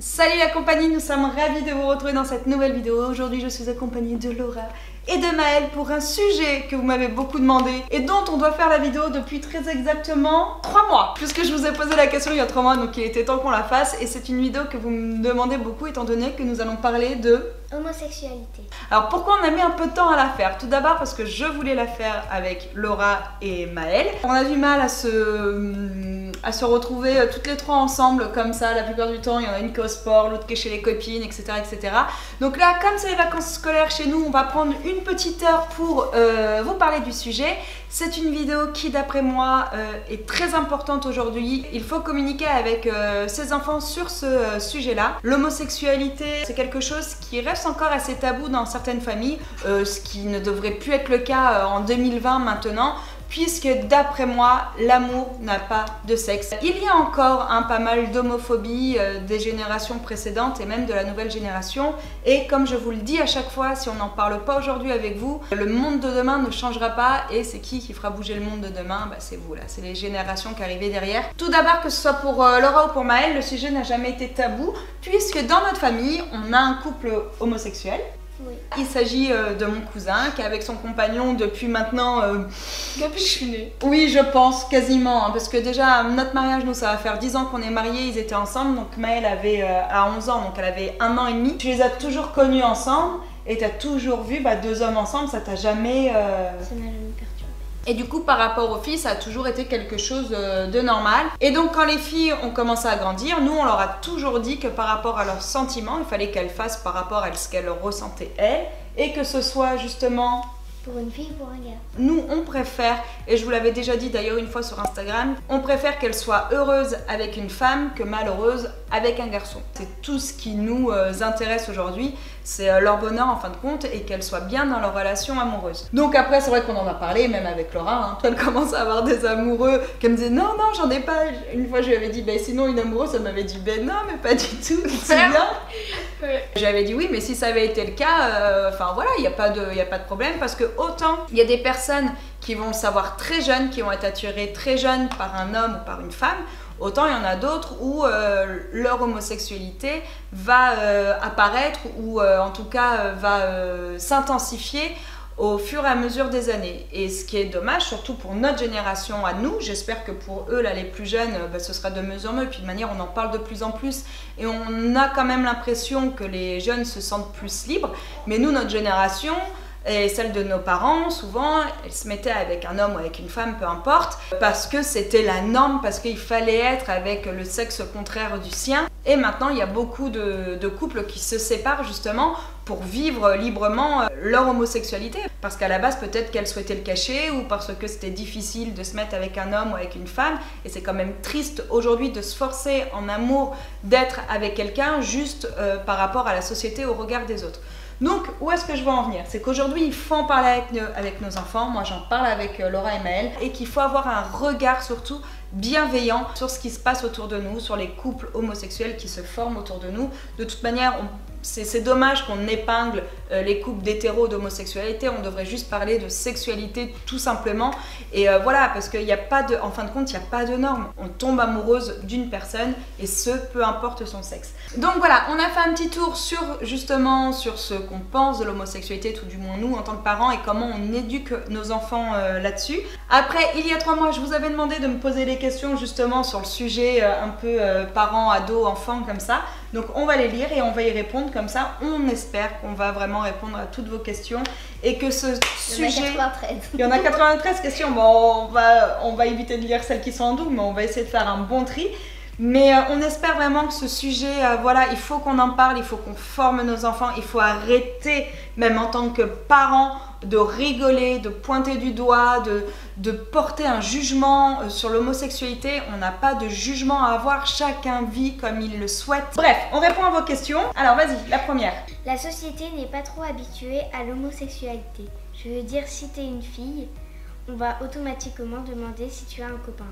Salut la compagnie, nous sommes ravis de vous retrouver dans cette nouvelle vidéo. Aujourd'hui je suis accompagnée de Laura et de Maëlle pour un sujet que vous m'avez beaucoup demandé et dont on doit faire la vidéo depuis très exactement 3 mois. Puisque je vous ai posé la question il y a 3 mois, donc il était temps qu'on la fasse. Et c'est une vidéo que vous me demandez beaucoup étant donné que nous allons parler de... homosexualité. Alors pourquoi on a mis un peu de temps à la faire? Tout d'abord parce que je voulais la faire avec Laura et Maëlle. On a du mal à se retrouver toutes les trois ensemble comme ça la plupart du temps. Il y en a une qui est au sport, l'autre qui est chez les copines, etc., etc. Donc là, comme c'est les vacances scolaires chez nous, on va prendre une petite heure pour vous parler du sujet. C'est une vidéo qui, d'après moi, est très importante aujourd'hui. Il faut communiquer avec ses enfants sur ce sujet-là. L'homosexualité, c'est quelque chose qui reste encore assez tabou dans certaines familles, ce qui ne devrait plus être le cas en 2020 maintenant. Puisque d'après moi, l'amour n'a pas de sexe. Il y a encore pas mal d'homophobie des générations précédentes et même de la nouvelle génération. Et comme je vous le dis à chaque fois, si on n'en parle pas aujourd'hui avec vous, le monde de demain ne changera pas. Et c'est qui fera bouger le monde de demain? C'est vous là, c'est les générations qui arrivent derrière. Tout d'abord, que ce soit pour Laura ou pour Maëlle, le sujet n'a jamais été tabou. Puisque dans notre famille, on a un couple homosexuel. Oui. Il s'agit de mon cousin qui est avec son compagnon depuis maintenant... Depuis que je suis née. Oui, je pense, quasiment. Parce que déjà, notre mariage, nous, ça va faire 10 ans qu'on est mariés, ils étaient ensemble. Donc Maëlle avait à 11 ans, donc elle avait 1 an et demi. Tu les as toujours connus ensemble et tu as toujours vu 2 hommes ensemble, ça t'a jamais... Ça n'a jamais perturbé. Et du coup, par rapport aux filles, ça a toujours été quelque chose de normal. Et donc, quand les filles ont commencé à grandir, nous, on leur a toujours dit que par rapport à leurs sentiments, il fallait qu'elles fassent par rapport à ce qu'elles ressentaient elles. Et que ce soit justement... Pour une fille ou pour un gars? Nous, on préfère, et je vous l'avais déjà dit d'ailleurs une fois sur Instagram, on préfère qu'elle soit heureuse avec une femme que malheureuse avec un garçon. C'est tout ce qui nous intéresse aujourd'hui, c'est leur bonheur en fin de compte et qu'elles soient bien dans leur relation amoureuse. Donc après, c'est vrai qu'on en a parlé, même avec Laura, Elle commence à avoir des amoureux qui me disaient non, non, j'en ai pas. Une fois, je lui avais dit, sinon une amoureuse, elle m'avait dit, non, mais pas du tout, c'est bien. Ouais. J'avais dit oui, mais si ça avait été le cas, voilà, il n'y a pas de problème parce que autant il y a des personnes qui vont le savoir très jeunes, qui vont être attirées très jeunes par un homme ou par une femme, autant il y en a d'autres où leur homosexualité va apparaître ou en tout cas va s'intensifier au fur et à mesure des années. Et ce qui est dommage, surtout pour notre génération à nous, j'espère que pour eux, là, les plus jeunes, ce sera de mieux en mieux. Puis de manière, on en parle de plus en plus. Et on a quand même l'impression que les jeunes se sentent plus libres. Mais nous, notre génération, et celle de nos parents, souvent, elles se mettaient avec un homme ou avec une femme, peu importe, parce que c'était la norme, parce qu'il fallait être avec le sexe contraire du sien. Et maintenant, il y a beaucoup de couples qui se séparent justement pour vivre librement leur homosexualité. Parce qu'à la base, peut-être qu'elles souhaitaient le cacher ou parce que c'était difficile de se mettre avec un homme ou avec une femme. Et c'est quand même triste aujourd'hui de se forcer en amour d'être avec quelqu'un juste par rapport à la société, au regard des autres. Donc, où est-ce que je veux en venir? C'est qu'aujourd'hui, il faut en parler avec nos enfants. Moi, j'en parle avec Laura et Maëlle. Et qu'il faut avoir un regard surtout bienveillant sur ce qui se passe autour de nous, sur les couples homosexuels qui se forment autour de nous. De toute manière, c'est dommage qu'on épingle les couples d'hétéros, d'homosexualité. On devrait juste parler de sexualité tout simplement. Et voilà, parce qu'il n'y a pas de, en fin de compte, il n'y a pas de normes. On tombe amoureuse d'une personne et ce, peu importe son sexe. Donc voilà, on a fait un petit tour sur justement sur ce qu'on pense de l'homosexualité, tout du moins nous en tant que parents, et comment on éduque nos enfants là-dessus. Après, il y a 3 mois, je vous avais demandé de me poser des questions justement sur le sujet un peu parents, ados, enfants comme ça. Donc on va les lire et on va y répondre. Comme ça, on espère qu'on va vraiment répondre à toutes vos questions et que ce sujet... Il y en a 93 questions. Bon, on va éviter de lire celles qui sont en double, mais on va essayer de faire un bon tri. Mais on espère vraiment que ce sujet, voilà, il faut qu'on en parle, il faut qu'on forme nos enfants, il faut arrêter, même en tant que parents, de rigoler, de pointer du doigt, de porter un jugement sur l'homosexualité. On n'a pas de jugement à avoir, chacun vit comme il le souhaite. Bref, on répond à vos questions. Alors vas-y, la première. La société n'est pas trop habituée à l'homosexualité. Je veux dire, si t'es une fille, on va automatiquement demander si tu as un copain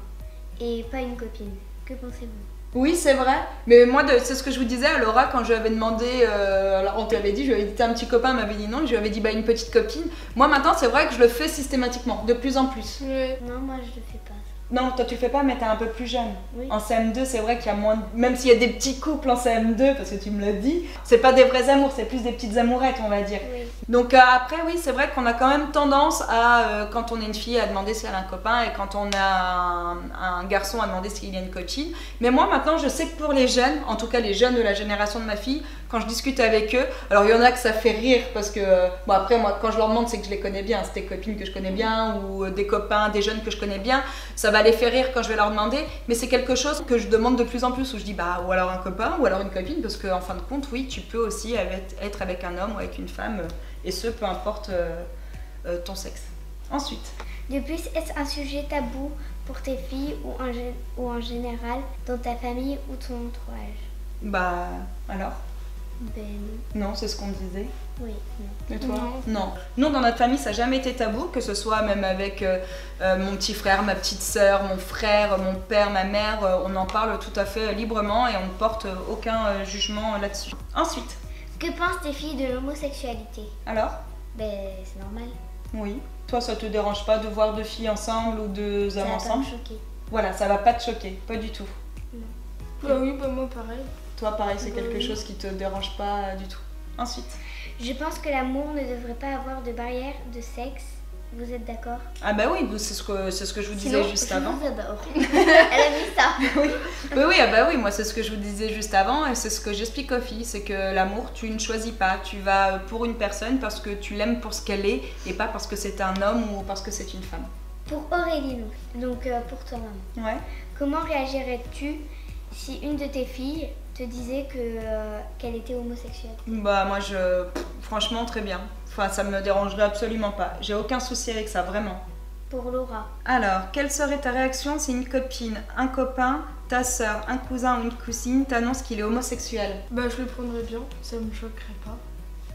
et pas une copine. Que pensez-vous? Oui, c'est vrai. Mais moi, c'est ce que je vous disais à Laura quand je lui avais demandé, alors on te l'avait dit, je lui avais dit t'as un petit copain, elle m'avait dit non, je lui avais dit une petite copine. Moi maintenant, c'est vrai que je le fais systématiquement, de plus en plus. Oui. Non, moi je le fais pas. Non, toi tu le fais pas, mais t'es un peu plus jeune. Oui. En CM2, c'est vrai qu'il y a moins. Même s'il y a des petits couples en CM2, parce que tu me l'as dit, c'est pas des vrais amours, c'est plus des petites amourettes, on va dire. Oui. Donc après, oui, c'est vrai qu'on a quand même tendance à, quand on est une fille, à demander si elle a un copain, et quand on a un garçon, à demander s'il y a une copine. Mais moi, maintenant, je sais que pour les jeunes, en tout cas les jeunes de la génération de ma fille, quand je discute avec eux, alors il y en a que ça fait rire, parce que, bon après, moi, quand je leur demande, c'est que je les connais bien, c'est des copines que je connais bien, ou des copains, des jeunes que je connais bien, ça va les faire rire quand je vais leur demander, mais c'est quelque chose que je demande de plus en plus, où je dis, bah, ou alors un copain, ou alors une copine, parce qu'en fin de compte, oui, tu peux aussi être avec un homme ou avec une femme, et ce, peu importe ton sexe. Ensuite. De plus, est-ce un sujet tabou pour tes filles ou en général dans ta famille ou ton entourage? Bah, alors? Ben Non, c'est ce qu'on disait. oui, non. Et toi? Non. Nous, dans notre famille, ça n'a jamais été tabou, que ce soit même avec mon petit frère, ma petite sœur, mon frère, mon père, ma mère, on en parle tout à fait librement et on ne porte aucun jugement là-dessus. Ensuite. Que pensent tes filles de l'homosexualité? Alors? Ben c'est normal. Oui. Toi, ça te dérange pas de voir deux filles ensemble ou deux hommes ensemble? Ça va pas me choquer. Voilà, ça va pas te choquer, pas du tout. Non. Bah oui, bah moi pareil. Toi, pareil, c'est quelque Oui. chose qui te dérange pas du tout. Ensuite. Je pense que l'amour ne devrait pas avoir de barrière de sexe. Vous êtes d'accord? Ah bah oui, c'est ce que je vous disais Sinon, juste je avant. vous adore. Elle a mis ça. Oui, ah bah oui, moi c'est ce que je vous disais juste avant et c'est ce que j'explique aux filles, c'est que l'amour, tu ne choisis pas, tu vas pour une personne parce que tu l'aimes pour ce qu'elle est et pas parce que c'est un homme ou parce que c'est une femme. Pour Aurélie, donc pour toi, maman. Ouais. Comment réagirais-tu si une de tes filles te disait qu'elle était homosexuelle? Bah moi franchement très bien. Enfin ça me dérangerait absolument pas. J'ai aucun souci avec ça, vraiment. Pour Laura. Alors, quelle serait ta réaction si une copine, un copain, ta soeur, un cousin ou une cousine t'annonce qu'il est homosexuel? Bah je le prendrais bien, ça me choquerait pas.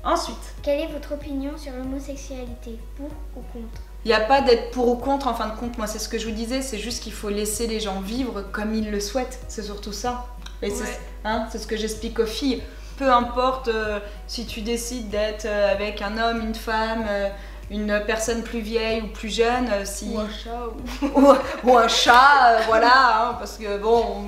Ensuite. Quelle est votre opinion sur l'homosexualité? Pour ou contre? Il n'y a pas d'être pour ou contre en fin de compte, moi c'est ce que je vous disais, c'est juste qu'il faut laisser les gens vivre comme ils le souhaitent, c'est surtout ça. Et c'est ce que j'explique aux filles. Peu importe si tu décides d'être avec un homme, une femme, une personne plus vieille ou plus jeune, si... Ou un chat ou un chat, voilà, hein, parce que bon,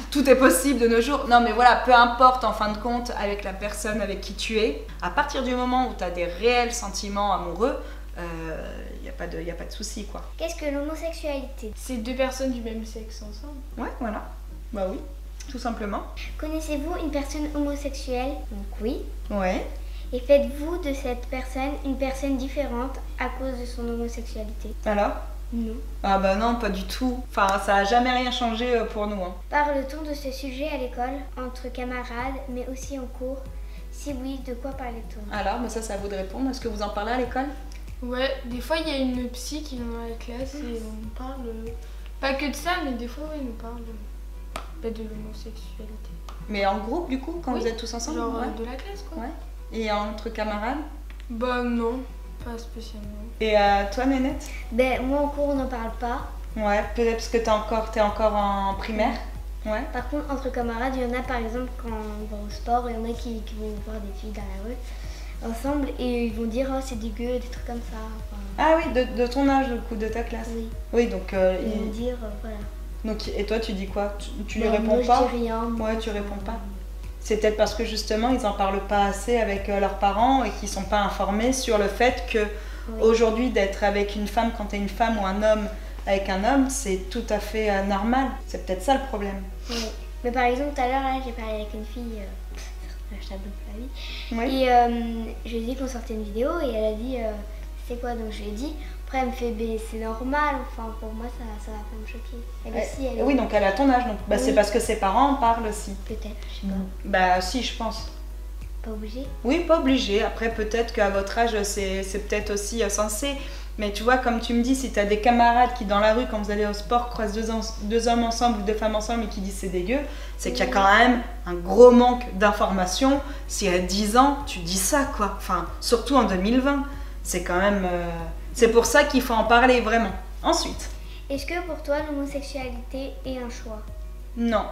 tout est possible de nos jours. Non mais voilà, peu importe en fin de compte avec la personne avec qui tu es, à partir du moment où tu as des réels sentiments amoureux, il n'y a pas de souci quoi. Qu'est-ce que l'homosexualité? C'est deux personnes du même sexe ensemble. Ouais, voilà. Bah oui, tout simplement. Connaissez-vous une personne homosexuelle? Donc oui. Ouais. Et faites-vous de cette personne une personne différente à cause de son homosexualité? Alors? Non. Ah bah non, pas du tout. Enfin, ça a jamais rien changé pour nous. Hein. Parle-t-on de ce sujet à l'école, entre camarades, mais aussi en cours? Si oui, de quoi parlait-on? Alors, bah ça, c'est à vous de répondre. Est-ce que vous en parlez à l'école? Ouais, des fois il y a une psy qui vient dans la classe et on parle, pas que de ça, mais des fois ouais, il nous parle de l'homosexualité. Mais en groupe du coup, quand Oui. vous êtes tous ensemble? Genre Ouais. de la classe quoi. Ouais. Et entre camarades? Bah non, pas spécialement. Et toi, Nénette? Ben, moi en cours on n'en parle pas. Ouais, peut-être parce que t'es encore en primaire. Ouais. Par contre, entre camarades, il y en a par exemple quand on va au sport, il y en a qui vont voir des filles dans la rue ensemble et ils vont dire oh c'est dégueu, des trucs comme ça. Enfin, Ah oui, de ton âge, du coup, de ta classe. oui. Oui, donc... Ils vont dire voilà. donc, et toi, tu dis quoi? Tu lui Ben, réponds moi, pas? je dis rien. Ouais, tu réponds pas. C'est peut-être parce que justement, ils en parlent pas assez avec leurs parents et qu'ils sont pas informés sur le fait que Oui. aujourd'hui, d'être avec une femme quand t'es une femme ou un homme avec un homme, c'est tout à fait normal. C'est peut-être ça le problème. Oui. Mais par exemple, tout à l'heure, là, j'ai parlé avec une fille, je t'avoue la vie, Oui. et je lui ai dit qu'on sortait une vidéo et elle a dit c'est quoi? Donc je lui ai dit. Après, elle me fait ben, c'est normal, enfin pour moi ça va pas me choquer. Elle aussi, elle Oui, donc elle a ton âge, donc bah, Oui. c'est parce que ses parents en parlent aussi. peut-être, je sais pas. Bah si, je pense. Pas obligé. Oui, pas obligé. Après, peut-être qu'à votre âge, c'est peut-être aussi censé. Mais tu vois, comme tu me dis, si tu as des camarades qui, dans la rue, quand vous allez au sport, croisent deux hommes ensemble ou deux femmes ensemble et qui disent c'est dégueu, c'est qu'il y a quand même un gros manque d'informations. Si à 10 ans, tu dis ça, quoi. Enfin, surtout en 2020. C'est quand même... C'est pour ça qu'il faut en parler, vraiment. Ensuite. Est-ce que pour toi l'homosexualité est un choix? Non.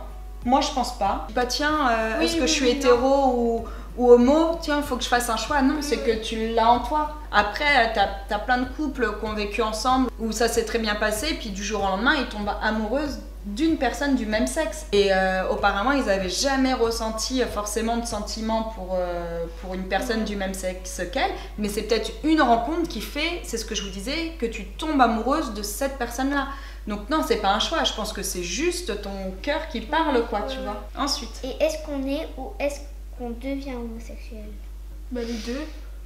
Moi, je pense pas. Bah tiens, Oui, est-ce que oui, je suis oui, hétéro ou homo, tiens, il faut que je fasse un choix. Non, c'est que tu l'as en toi. Après, t'as plein de couples qui ont vécu ensemble où ça s'est très bien passé, puis du jour au lendemain, ils tombent amoureux d'une personne du même sexe. Et auparavant, ils n'avaient jamais ressenti forcément de sentiments pour une personne du même sexe qu'elle, mais c'est peut-être une rencontre qui fait, c'est ce que je vous disais, que tu tombes amoureuse de cette personne-là. Donc non, c'est pas un choix, je pense que c'est juste ton cœur qui parle, quoi, tu vois. Ensuite. Et est-ce qu'on est ou est-ce qu'on devient homosexuel? Bah les deux.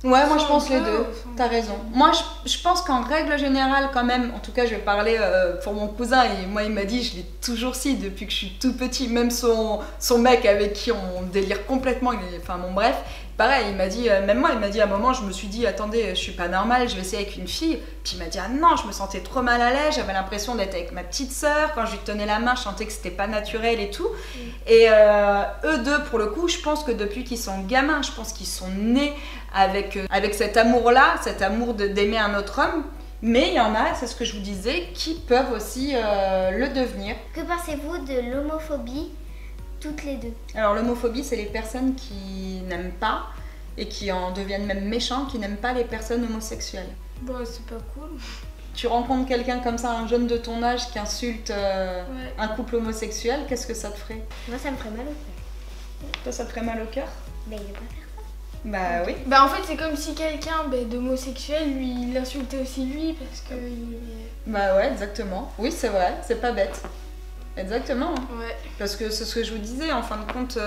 Ouais, moi je pense les deux, t'as raison. Moi je pense qu'en règle générale quand même, en tout cas je vais parler pour mon cousin, et moi il m'a dit, je l'ai toujours su depuis que je suis tout petit, même son mec avec qui on délire complètement, enfin bon bref, pareil, il m'a dit, même moi il m'a dit à un moment, je me suis dit, attendez, je suis pas normale, je vais essayer avec une fille, puis il m'a dit, ah non, je me sentais trop mal à l'aise, j'avais l'impression d'être avec ma petite sœur, quand je lui tenais la main, je sentais que c'était pas naturel et tout, et eux deux pour le coup, je pense que depuis qu'ils sont gamins, je pense qu'ils sont nés avec cet amour-là, cet amour d'aimer un autre homme, mais il y en a, c'est ce que je vous disais, qui peuvent aussi le devenir. Que pensez-vous de l'homophobie, toutes les deux? Alors l'homophobie, c'est les personnes qui n'aiment pas, et qui en deviennent même méchants, qui n'aiment pas les personnes homosexuelles. Bah c'est pas cool. Tu rencontres quelqu'un comme ça, un jeune de ton âge, qui insulte un couple homosexuel, qu'est-ce que ça te ferait? Moi ça me ferait mal au cœur. Toi, ça te ferait mal au cœur? Ben il va pas faire ça. Bah oui. Bah en fait c'est comme si quelqu'un d'homosexuel, lui, il insultait aussi lui parce que... Bah ouais, exactement. Oui, c'est vrai, c'est pas bête. Exactement. Ouais. Parce que c'est ce que je vous disais, en fin de compte,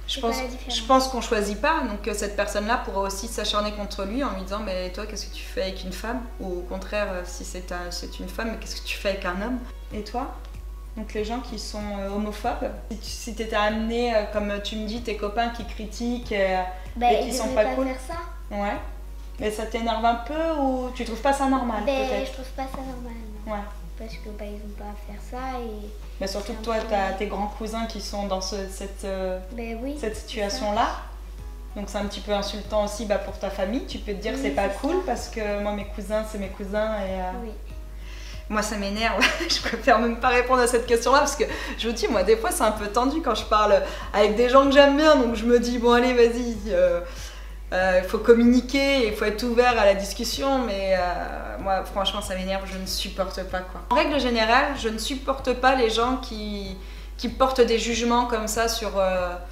je pas la différence. pense qu'on choisit pas. Donc cette personne-là pourrait aussi s'acharner contre lui en lui disant, mais toi, qu'est-ce que tu fais avec une femme? Ou au contraire, si c'est une femme, mais qu'est-ce que tu fais avec un homme? Et toi? Donc les gens qui sont homophobes, si t'étais amené, comme tu me dis, tes copains qui critiquent et qui sont pas cool. Faire ça. Ouais. Mais ça t'énerve un peu ou tu trouves pas ça normal peut-être? Je trouve pas ça normal. Non. Ouais. Parce que ils ont pas à faire ça et... Mais surtout que toi, t'as tes grands cousins qui sont dans cette situation-là. Donc c'est un petit peu insultant aussi pour ta famille. Tu peux te dire que c'est pas cool parce que moi, mes cousins, c'est mes cousins et... Oui. Moi ça m'énerve, je préfère même pas répondre à cette question-là parce que je vous dis, moi des fois c'est un peu tendu quand je parle avec des gens que j'aime bien, donc je me dis bon allez vas-y, il faut communiquer, il faut être ouvert à la discussion, mais moi franchement ça m'énerve, je ne supporte pas quoi. En règle générale, je ne supporte pas les gens qui portent des jugements comme ça sur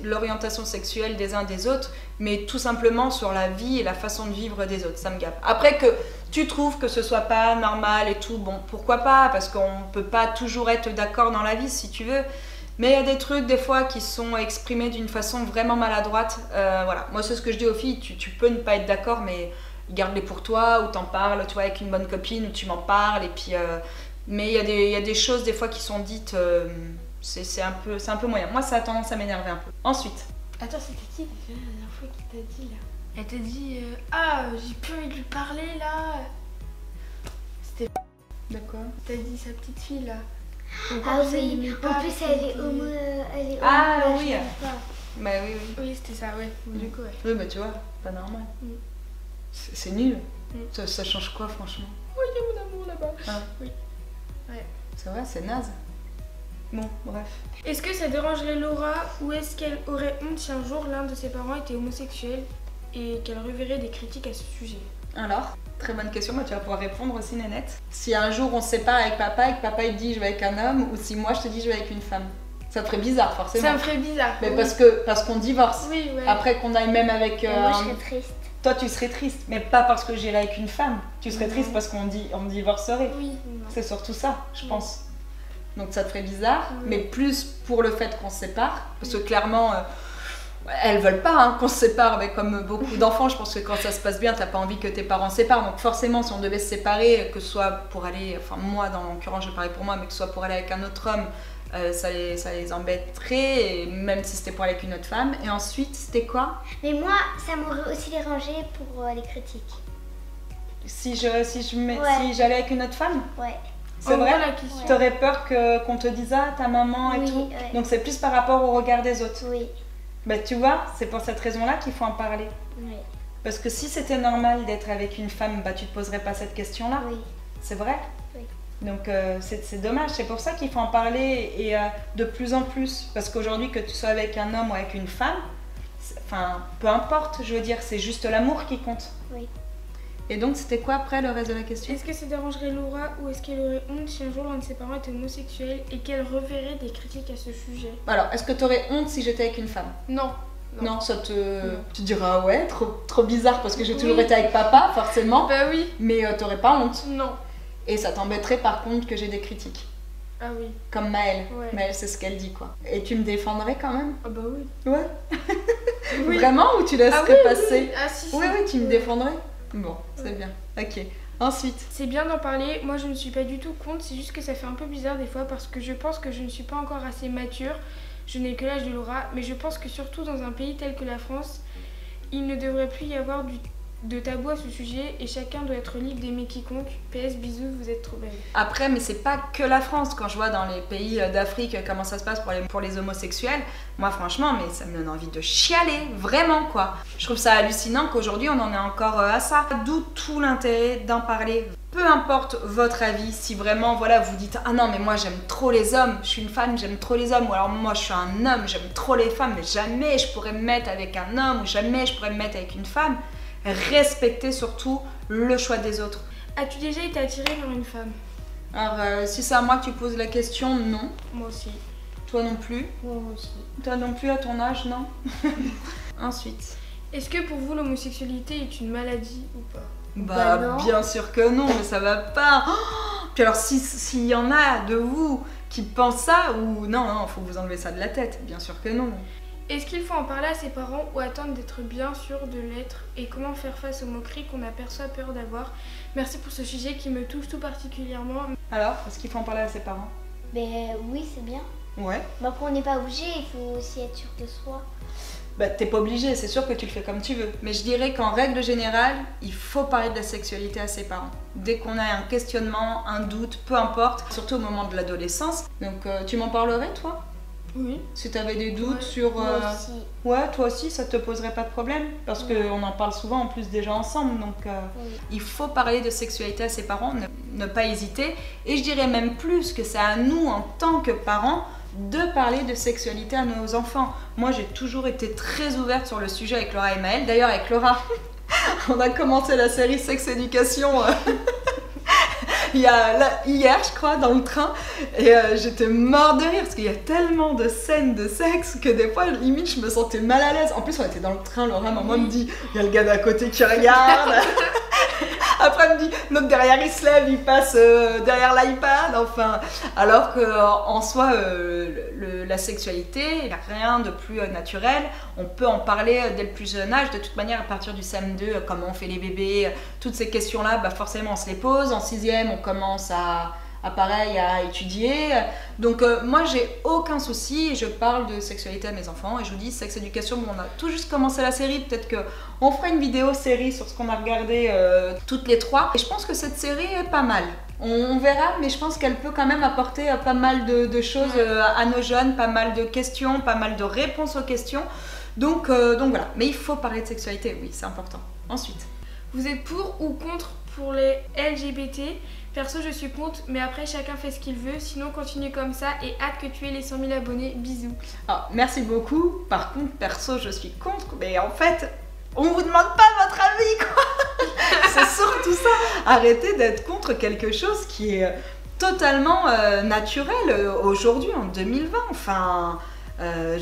l'orientation sexuelle des uns des autres, mais tout simplement sur la vie et la façon de vivre des autres, ça me gave. Après que tu trouves que ce soit pas normal et tout, bon, pourquoi pas, parce qu'on peut pas toujours être d'accord dans la vie si tu veux, mais il y a des trucs des fois qui sont exprimés d'une façon vraiment maladroite, voilà. Moi c'est ce que je dis aux filles, tu peux ne pas être d'accord, mais garde-les pour toi, ou t'en parles, tu vois, avec une bonne copine, ou tu m'en parles, et puis... mais il y a des choses des fois qui sont dites, c'est un peu moyen. Moi ça a tendance à m'énerver un peu. Ensuite. Attends, c'était qui déjà la dernière fois qui t'a dit là? Elle t'a dit ah j'ai plus envie de lui parler là. C'était D'accord. T'as dit sa petite fille là. Donc, ah oui, en plus elle est homo. Ah oui. Bah oui. Oui c'était ça, ouais. Du coup ouais. Oui bah tu vois, pas normal. C'est nul. Ça change quoi franchement? Oui, il y a mon amour là-bas. Ah. Oui. Ouais. C'est vrai, c'est naze. Bon, bref. Est-ce que ça dérangerait Laura ou est-ce qu'elle aurait honte si un jour l'un de ses parents était homosexuel et qu'elle reverrait des critiques à ce sujet? Alors, très bonne question, moi tu vas pouvoir répondre aussi Nénette. Si un jour on se sépare avec papa et que papa il te dit je vais avec un homme, ou si moi je te dis je vais avec une femme, ça te ferait bizarre forcément. Ça me ferait bizarre. Mais oui. parce qu'on divorce. Oui, ouais. Après qu'on aille même avec... moi je serais triste. Toi tu serais triste, mais pas parce que j'irais avec une femme. Tu serais triste parce qu'on divorcerait. Oui. C'est surtout ça, je pense. Donc ça te ferait bizarre, mais plus pour le fait qu'on se sépare, parce que clairement, elles veulent pas qu'on se sépare, mais comme beaucoup d'enfants, je pense que quand ça se passe bien, t'as pas envie que tes parents se séparent, donc forcément si on devait se séparer, que ce soit pour aller, enfin moi dans l'occurrence je parlais pour moi, mais que ce soit pour aller avec un autre homme, ça les embêterait, et même si c'était pour aller avec une autre femme. Et ensuite, c'était quoi? Mais moi, ça m'aurait aussi dérangé pour les critiques. Si j'allais avec une autre femme? Ouais. C'est vrai? Ouais. T'aurais peur qu'on te dise ah ta maman et tout. Ouais. Donc c'est plus par rapport au regard des autres. Oui. Bah tu vois, c'est pour cette raison-là qu'il faut en parler. Oui. Parce que si c'était normal d'être avec une femme, bah tu te poserais pas cette question-là. Oui. C'est vrai? Oui. Donc c'est dommage, c'est pour ça qu'il faut en parler et de plus en plus. Parce qu'aujourd'hui, que tu sois avec un homme ou avec une femme, Enfin, peu importe, je veux dire, c'est juste l'amour qui compte. Oui. Et donc, c'était quoi après le reste de la question? Est-ce que ça dérangerait Laura ou est-ce qu'elle aurait honte si un jour l'un de ses parents était homosexuel et qu'elle reverrait des critiques à ce sujet? Alors, est-ce que t'aurais honte si j'étais avec une femme? Non. Non, ça te... Non. Tu diras, ah ouais, trop bizarre parce que j'ai toujours Oui. été avec papa, forcément. Bah oui. Mais t'aurais pas honte. Non. Et ça t'embêterait par contre que j'ai des critiques. Ah oui. Comme Maëlle. Ouais. Maëlle, c'est ce qu'elle dit, quoi. Et tu me défendrais quand même? Ah bah oui. Ouais. Oui. Vraiment? Ou tu laisserais Ah oui, passer? oui. Ah si, si. Oui, tu me Ouais. défendrais? Bon, c'est Ouais. bien. Ok. Ensuite. C'est bien d'en parler, moi je ne suis pas du tout contre, c'est juste que ça fait un peu bizarre des fois parce que je pense que je ne suis pas encore assez mature, je n'ai que l'âge de Laura, mais je pense que surtout dans un pays tel que la France, il ne devrait plus y avoir de tabou à ce sujet et chacun doit être libre d'aimer quiconque. PS, bisous, vous êtes trop belle. Après, mais c'est pas que la France. Quand je vois dans les pays d'Afrique comment ça se passe pour les homosexuels, moi franchement, mais ça me donne envie de chialer, vraiment quoi. Je trouve ça hallucinant qu'aujourd'hui on en est encore à ça. D'où tout l'intérêt d'en parler. Peu importe votre avis, si vraiment voilà vous dites ah non mais moi j'aime trop les hommes, je suis une femme, j'aime trop les hommes, ou alors moi je suis un homme, j'aime trop les femmes, mais jamais je pourrais me mettre avec un homme, ou jamais je pourrais me mettre avec une femme. Respectez surtout le choix des autres. As-tu déjà été attirée par une femme? Alors si c'est à moi que tu poses la question, non. Moi aussi. Toi non plus. Moi aussi. Toi non plus à ton âge, non. Ensuite. Est-ce que pour vous l'homosexualité est une maladie ou pas? Bah non. bien sûr que non, mais ça va pas. Oh, puis alors s'il y en a de vous qui pensent ça, ou non, faut vous enlever ça de la tête. Bien sûr que non. Est-ce qu'il faut en parler à ses parents ou attendre d'être bien sûr de l'être? Et comment faire face aux moqueries qu'on aperçoit peur d'avoir? Merci pour ce sujet qui me touche tout particulièrement. Alors, est-ce qu'il faut en parler à ses parents? Ben oui, c'est bien. Ouais. Mais après, on n'est pas obligé, il faut aussi être sûr de soi. Bah t'es pas obligé, c'est sûr que tu le fais comme tu veux. Mais je dirais qu'en règle générale, il faut parler de la sexualité à ses parents. Dès qu'on a un questionnement, un doute, peu importe, surtout au moment de l'adolescence. Donc tu m'en parlerais toi? Oui. Si tu avais des doutes Ouais. sur... Moi aussi. Ouais, toi aussi, ça te poserait pas de problème? Parce Ouais. qu'on en parle souvent en plus déjà ensemble, donc Oui. il faut parler de sexualité à ses parents, ne pas hésiter. Et je dirais même plus que c'est à nous, en tant que parents, de parler de sexualité à nos enfants. Moi, j'ai toujours été très ouverte sur le sujet avec Laura et Maëlle. D'ailleurs, avec Laura, on a commencé la série Sex Education hier, je crois, dans le train, et j'étais mort de rire parce qu'il y a tellement de scènes de sexe que des fois, limite, je me sentais mal à l'aise. En plus, on était dans le train, Laura, maman me dit, il y a le gars d'à côté qui regarde. Après, elle me dit, l'autre derrière, il se lève, il passe derrière l'iPad, enfin. Alors qu'en soi, la sexualité, il n'y a rien de plus naturel. On peut en parler dès le plus jeune âge. De toute manière, à partir du CM2, comment on fait les bébés, toutes ces questions-là, bah forcément, on se les pose. En 6e, on commence à étudier. Donc moi j'ai aucun souci, je parle de sexualité à mes enfants et je vous dis Sex Education, on a tout juste commencé la série, peut-être qu'on fera une vidéo série sur ce qu'on a regardé toutes les trois, et je pense que cette série est pas mal. On verra, mais je pense qu'elle peut quand même apporter pas mal de choses à nos jeunes, pas mal de questions, pas mal de réponses aux questions, donc voilà, mais il faut parler de sexualité, oui c'est important. Ensuite. Vous êtes pour ou contre pour les LGBT? Perso, je suis contre, mais après, chacun fait ce qu'il veut. Sinon, continue comme ça et hâte que tu aies les 100 000 abonnés. Bisous. Alors, merci beaucoup. Par contre, perso, je suis contre. Mais en fait, on vous demande pas votre avis, quoi. C'est surtout ça. Arrêtez d'être contre quelque chose qui est totalement naturel aujourd'hui, en 2020. Enfin,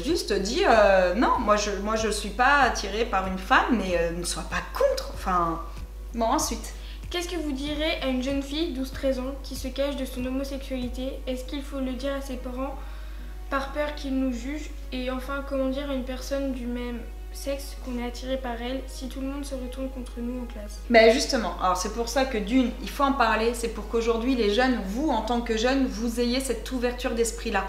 juste dire non, moi je suis pas attirée par une femme, mais ne sois pas contre. Enfin, bon, ensuite. Qu'est-ce que vous direz à une jeune fille, 12-13 ans, qui se cache de son homosexualité? Est-ce qu'il faut le dire à ses parents par peur qu'ils nous jugent? Et enfin, comment dire à une personne du même sexe qu'on est attiré par elle si tout le monde se retourne contre nous en classe? Ben justement, alors c'est pour ça que d'une, il faut en parler, c'est pour qu'aujourd'hui les jeunes, vous en tant que jeunes, vous ayez cette ouverture d'esprit-là.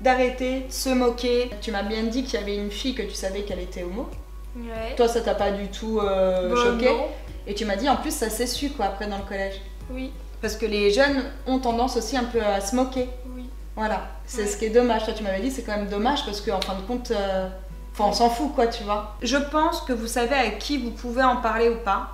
D'arrêter, de se moquer. Tu m'as bien dit qu'il y avait une fille que tu savais qu'elle était homo. Ouais. Toi, ça t'a pas du tout choqué? Non. Et tu m'as dit en plus ça s'est su quoi après dans le collège. Oui, Parce que les jeunes ont tendance aussi un peu à se moquer. oui. Voilà, c'est Ouais. ce qui est dommage. Toi tu m'avais dit c'est quand même dommage parce qu'en fin de compte, enfin, on s'en fout quoi tu vois. Je pense que vous savez avec qui vous pouvez en parler ou pas.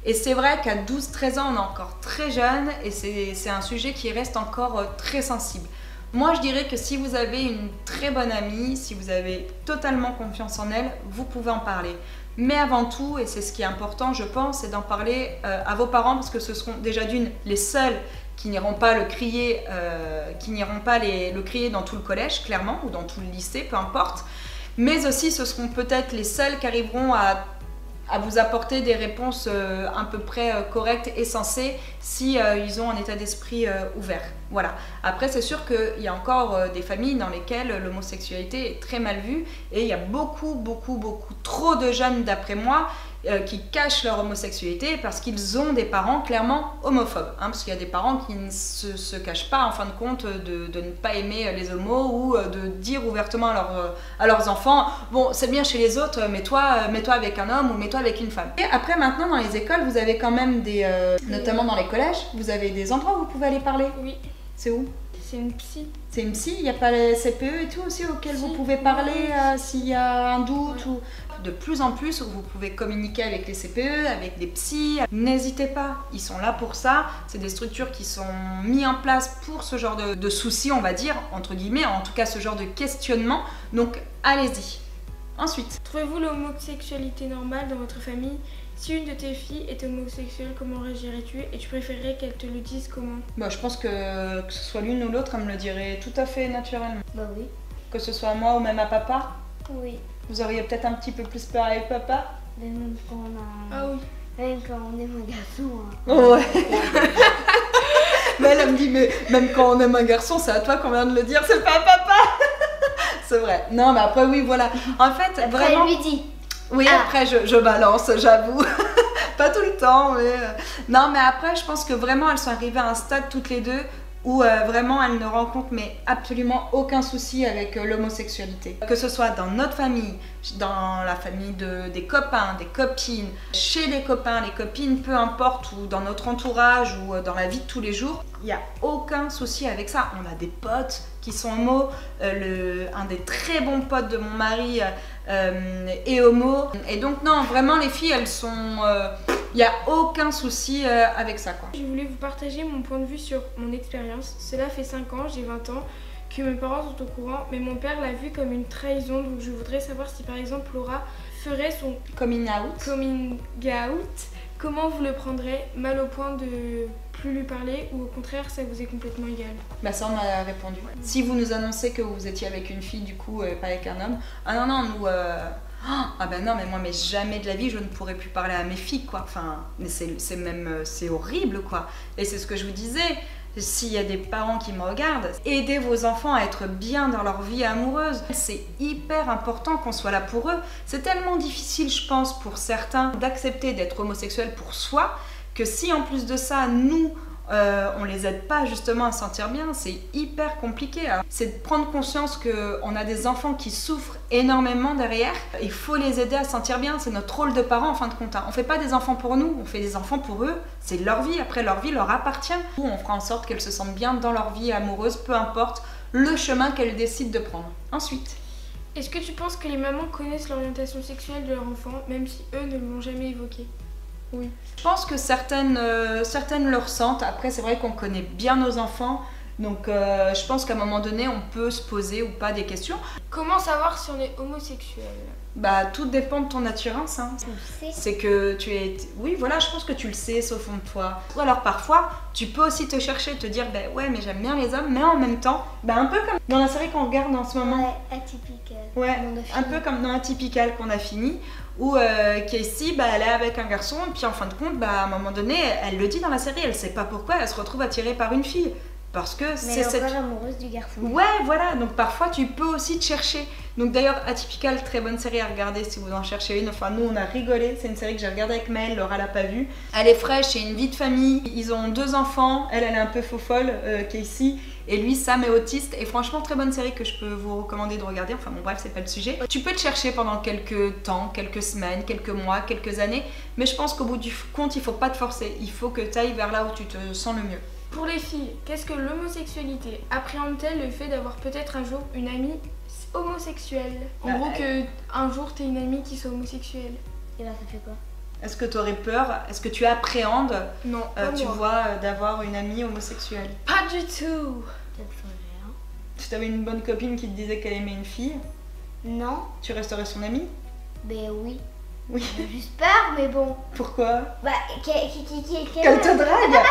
Et c'est vrai qu'à 12-13 ans on est encore très jeune et c'est un sujet qui reste encore très sensible. Moi, je dirais que si vous avez une très bonne amie, si vous avez totalement confiance en elle, vous pouvez en parler. Mais avant tout, et c'est ce qui est important, je pense, c'est d'en parler à vos parents, parce que ce seront déjà d'une les seuls qui n'iront pas le crier, le crier dans tout le collège, clairement, ou dans tout le lycée, peu importe. Mais aussi, ce seront peut-être les seuls qui arriveront à vous apporter des réponses à peu près correctes et sensées si ils ont un état d'esprit ouvert. Voilà. Après, c'est sûr qu'il y a encore des familles dans lesquelles l'homosexualité est très mal vue et il y a beaucoup trop de jeunes, d'après moi, qui cachent leur homosexualité parce qu'ils ont des parents clairement homophobes. Hein, parce qu'il y a des parents qui ne se cachent pas en fin de compte de ne pas aimer les homos ou de dire ouvertement à leurs enfants « Bon, c'est bien chez les autres, mets-toi avec un homme ou mets-toi avec une femme. » Et après, maintenant, dans les écoles, vous avez quand même notamment dans les collèges, vous avez des endroits où vous pouvez aller parler. Oui. C'est où? C'est une psy. C'est une psy? Il n'y a pas les CPE et tout aussi auxquels vous pouvez parler s'il y a un doute ou... De plus en plus, vous pouvez communiquer avec les CPE, avec des psys. N'hésitez pas, ils sont là pour ça. C'est des structures qui sont mises en place pour ce genre de soucis, on va dire, entre guillemets, en tout cas ce genre de questionnement. Donc allez-y. Ensuite. Trouvez-vous l'homosexualité normale dans votre famille? Si une de tes filles est homosexuelle, comment réagirais-tu? Et tu préférerais qu'elle te le dise comment? Bah, je pense que ce soit l'une ou l'autre, elle me le dirait tout à fait naturellement. Bah oui. Que ce soit à moi ou même à papa. Oui. Vous auriez peut-être un petit peu plus peur avec papa? Mais même quand on a... Ah oui. Même quand on aime un garçon. Ouais. Mais elle me dit, mais même quand on aime un garçon, c'est à toi qu'on vient de le dire, c'est pas à papa. C'est vrai. Non, mais après, oui, voilà. En fait, Après, vraiment... elle lui dit. Oui, après, je balance, j'avoue. Pas tout le temps, mais... Non, mais après, je pense que vraiment, elles sont arrivées à un stade toutes les deux où vraiment elles ne rencontrent mais absolument aucun souci avec l'homosexualité. Que ce soit dans notre famille, dans la famille des copains, des copines, chez les copains, les copines, peu importe, ou dans notre entourage ou dans la vie de tous les jours, il n'y a aucun souci avec ça. On a des potes qui sont homo, un des très bons potes de mon mari est homo. Et donc non, vraiment les filles, elles sont... Il n'y a aucun souci avec ça, quoi. Je voulais vous partager mon point de vue sur mon expérience. Cela fait 5 ans, j'ai 20 ans, que mes parents sont au courant, mais mon père l'a vu comme une trahison. Donc je voudrais savoir si par exemple Laura ferait son coming out. Comment vous le prendrez? Mal au point de plus lui parler ou au contraire ça vous est complètement égal? Bah ça on m'a répondu. Si vous nous annoncez que vous étiez avec une fille du coup, pas avec un homme, ah non, nous... Ah ben non, mais moi, mais jamais de la vie je ne pourrais plus parler à mes filles, quoi. Enfin, mais c'est horrible, quoi. Et c'est ce que je vous disais. S'il y a des parents qui me regardent, aidez vos enfants à être bien dans leur vie amoureuse. C'est hyper important qu'on soit là pour eux. C'est tellement difficile, je pense, pour certains d'accepter d'être homosexuels pour soi, que si en plus de ça, nous, on les aide pas justement à se sentir bien, c'est hyper compliqué. C'est de prendre conscience qu'on a des enfants qui souffrent énormément derrière. Il faut les aider à se sentir bien, c'est notre rôle de parents en fin de compte. On fait pas des enfants pour nous, on fait des enfants pour eux. C'est leur vie, après leur vie leur appartient. On fera en sorte qu'elles se sentent bien dans leur vie amoureuse, peu importe le chemin qu'elles décident de prendre. Ensuite. Est-ce que tu penses que les mamans connaissent l'orientation sexuelle de leur enfant, même si eux ne l'ont jamais évoquée? Oui. Je pense que certaines le ressentent. Après, c'est vrai qu'on connaît bien nos enfants. Donc, je pense qu'à un moment donné, on peut se poser ou pas des questions. Comment savoir si on est homosexuel? Bah, tout dépend de ton attirance. Hein. C'est que tu es... Oui, voilà, je pense que tu le sais, au fond de toi. Ou alors, parfois, tu peux aussi te chercher, te dire, bah ouais, mais j'aime bien les hommes, mais en même temps, bah, un peu comme dans la série qu'on regarde en ce moment. Ouais, Atypical. Ouais, un peu comme dans Atypical qu'on a fini. Où Casey, bah, elle est avec un garçon, et puis en fin de compte, bah, à un moment donné, elle le dit dans la série, elle sait pas pourquoi, elle se retrouve attirée par une fille. Parce que c'est cette... Mais amoureuse du garçon. Ouais, voilà, donc parfois tu peux aussi te chercher. Donc d'ailleurs, Atypical, très bonne série à regarder si vous en cherchez une. Enfin, nous, on a rigolé, c'est une série que j'ai regardée avec Maëlle, Laura l'a pas vue. Elle est fraîche, c'est une vie de famille, ils ont 2 enfants, elle est un peu faux-folle, Casey. Et lui, Sam est autiste. Et franchement, très bonne série que je peux vous recommander de regarder. Enfin bon, bref, c'est pas le sujet. Tu peux te chercher pendant quelques temps, quelques semaines, quelques mois, quelques années. Mais je pense qu'au bout du compte, il faut pas te forcer. Il faut que tu ailles vers là où tu te sens le mieux. Pour les filles, qu'est-ce que l'homosexualité? Appréhende-t-elle le fait d'avoir peut-être un jour une amie homosexuelle? En gros, qu'un jour, t'aies une amie qui soit homosexuelle. Et là, ça fait quoi? Est-ce que tu aurais peur? Est-ce que tu appréhendes, non, tu vois, d'avoir une amie homosexuelle? Pas du tout. Ça ne change rien. Si t'avais une bonne copine qui te disait qu'elle aimait une fille, Non. tu resterais son amie? Ben oui. Oui. J'ai juste peur, mais bon. Pourquoi? Bah, Qu'elle te drague.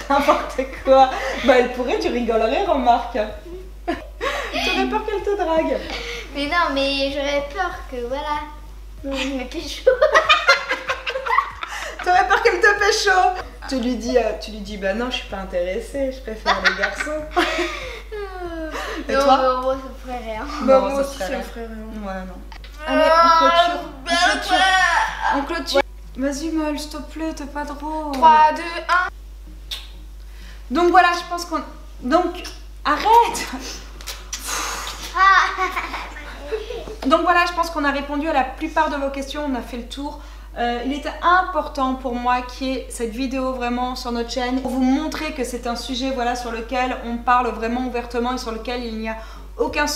N'importe quoi. Bah elle pourrait, tu rigolerais, remarque. T'aurais peur qu'elle te drague. Mais non, mais j'aurais peur que, voilà, je me pécho. T'aurais peur qu'elle te pécho. Tu lui dis, bah non, je suis pas intéressée, je préfère les garçons. Et non, toi? mais moi, ça ferait rien. Bah, Non, moi ça aussi, serait ça rien. me ferait rien. Ouais, non. Allez, on clôture. On clôture. Vas-y, Molle, s'il te plaît, t'es pas drôle. 3, 2, 1. Donc voilà, je pense qu'on... Donc, arrête. Donc voilà, je pense qu'on a répondu à la plupart de vos questions, on a fait le tour. Il était important pour moi qu'il y ait cette vidéo vraiment sur notre chaîne pour vous montrer que c'est un sujet voilà, sur lequel on parle vraiment ouvertement et sur lequel il n'y a aucun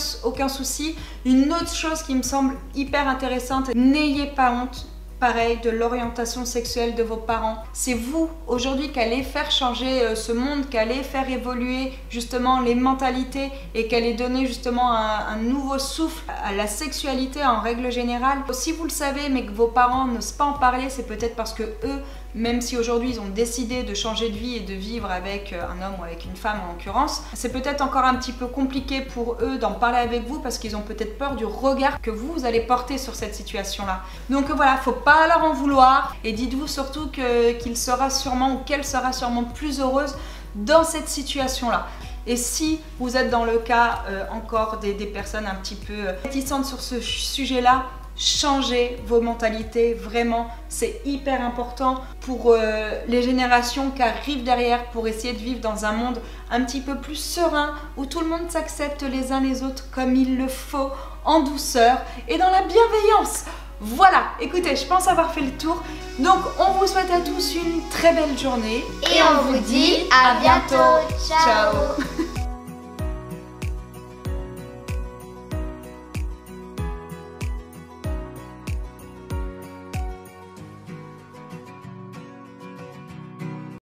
souci. Une autre chose qui me semble hyper intéressante, n'ayez pas honte. Pareil, de l'orientation sexuelle de vos parents. C'est vous, aujourd'hui, qui allez faire changer ce monde, qui allez faire évoluer justement les mentalités et qui allez donner justement un nouveau souffle à la sexualité en règle générale. Si vous le savez, mais que vos parents n'osent pas en parler, c'est peut-être parce que eux, même si aujourd'hui ils ont décidé de changer de vie et de vivre avec un homme ou avec une femme en l'occurrence, c'est peut-être encore un petit peu compliqué pour eux d'en parler avec vous parce qu'ils ont peut-être peur du regard que vous allez porter sur cette situation-là. Donc voilà, faut pas leur en vouloir et dites-vous surtout qu'il sera sûrement ou qu'elle sera sûrement plus heureuse dans cette situation-là. Et si vous êtes dans le cas encore des personnes un petit peu réticentes sur ce sujet-là, changez vos mentalités, vraiment, c'est hyper important pour les générations qui arrivent derrière pour essayer de vivre dans un monde un petit peu plus serein, où tout le monde s'accepte les uns les autres comme il le faut, en douceur et dans la bienveillance. Voilà, écoutez, je pense avoir fait le tour. Donc, on vous souhaite à tous une très belle journée. Et on vous dit à bientôt. Ciao. Ciao.